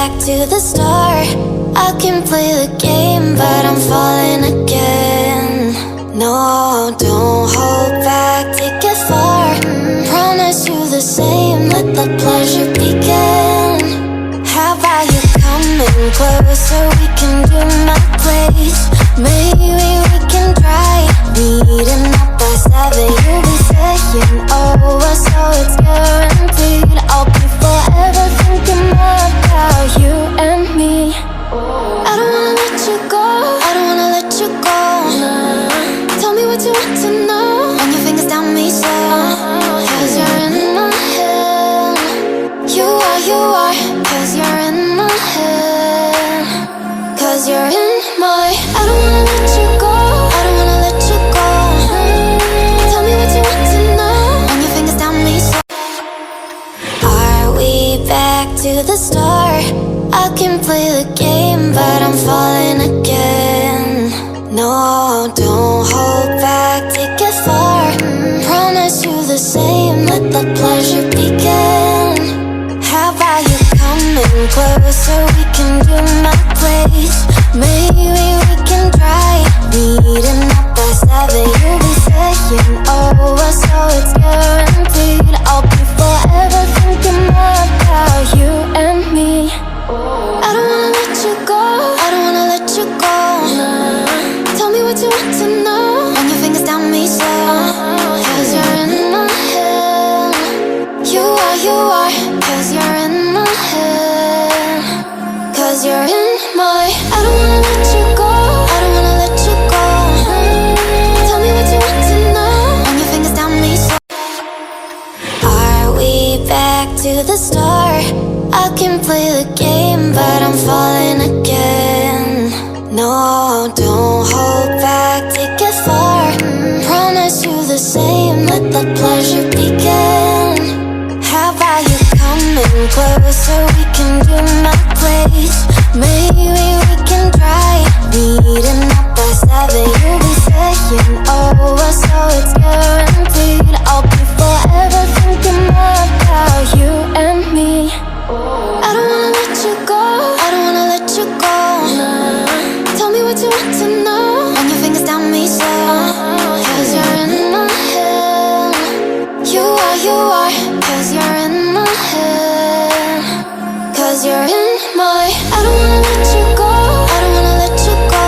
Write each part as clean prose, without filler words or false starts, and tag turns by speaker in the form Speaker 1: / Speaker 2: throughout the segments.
Speaker 1: back to the start. I can play the game, but I'm falling again. No, don't hold back, take it far. Promise you the same, let the pleasure begin. How about you coming closer, we can do my place. Maybe we can try meeting up by 7. You'll be saying over, so it's guaranteed. I'll be forever thinking about you and me. I don't wanna let you go, I don't wanna let you go. Tell me what you want to know. Run your fingers down me slow, cause you're in my head. You are, cause you're in my head. Cause you're in my, I don't wanna let you go, I don't wanna let you go. Tell me what you want to know. Run your fingers down me slow. Are we back to the start? I can play the game, but I'm falling again. No, don't hold back, take it far. Promise you the same, let the pleasure begin. How about you coming closer, we can do my place. Maybe we can try meeting up by 7. You'll be saying over, so it's guaranteed. I'll be forever thinking about you and me. I don't wanna let you go, I don't wanna let you go. Tell me what you want to know. Run your fingers down me slow, cause you're in my head. You are, cause you're in my head. Cause you're in my, I don't wanna let you go, I don't wanna let you go. Tell me what you want to know. Run your fingers down me slow. Are we back to the start? I can play the game, but I'm falling again. No, don't hold back, take it far. Promise you the same, let the pleasure begin. How about you coming closer, we can do my place. Maybe we can try meeting up by 7. You'll be saying over, so it's guaranteed. I'll be forever thinking about you and me. I don't wanna let you go, I don't wanna let you go. Tell me what you want to know. Run your fingers down me slow, cause you're in my head. You are, cause you're in my head. Cause you're in my, I don't wanna let you go, I don't wanna let you go.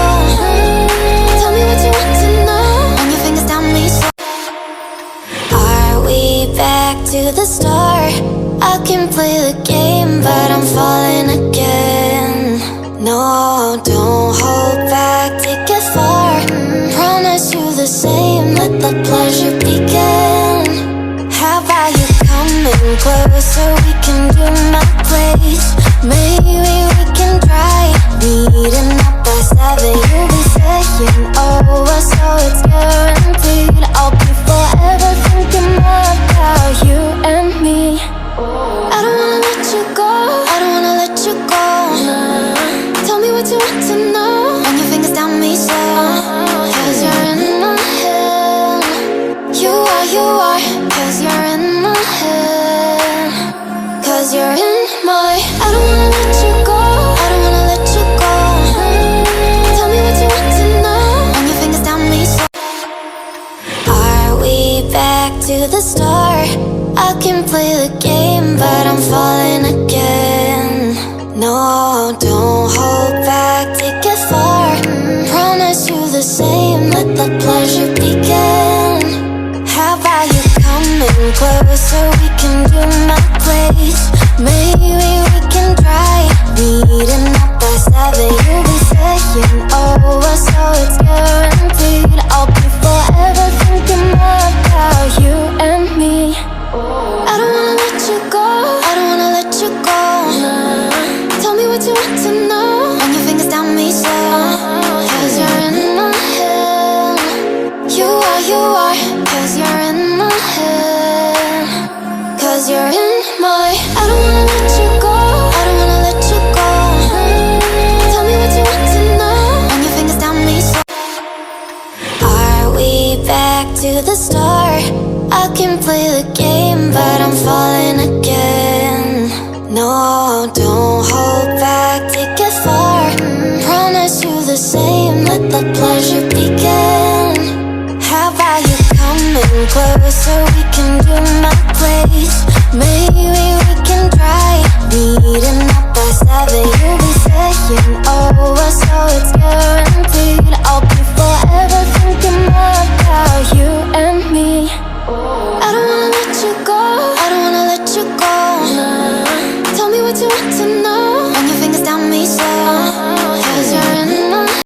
Speaker 1: Tell me what you want to know. Run your fingers down me slow. Are we back to the start? I can play the game, but I'm falling again. No, don't hold back, take it far. Promise you the same, let the pleasure begin. How about you coming closer, we can do my place. Maybe we can try meeting up by 7. You'll be saying over, so it's guaranteed. I'll be forever thinking about you and me. I don't wanna let you go, I don't wanna let you go. Tell me what you want to know. Run your fingers down me slow, cause you're in my head. You are, cause you're in my head. Cause you're in my, I don't wanna let you go, I don't wanna let you go. Tell me what you want to know. Run your fingers down me slow. Are we back to the start? I can play the game, but I'm falling again. No, don't hold back, take it far. Promise you the same, let the pleasure begin. How about you coming closer, we can do my place. Maybe we can try meeting up by 7. You'll be saying over, so it's guaranteed. I'll be forever thinking about you and me. I don't wanna let you go, I don't wanna let you go. Tell me what you want to know. Run your fingers down me slow, cause you're in my head. You are, cause you're in my head. Cause you're in my, I don't wanna let you go. the pleasure begin. How about you coming closer? We can do my place. Maybe we can try meeting up by 7. You'll be saying over, so it's guaranteed. I'll be forever thinking more about you and me. I don't wanna let you go.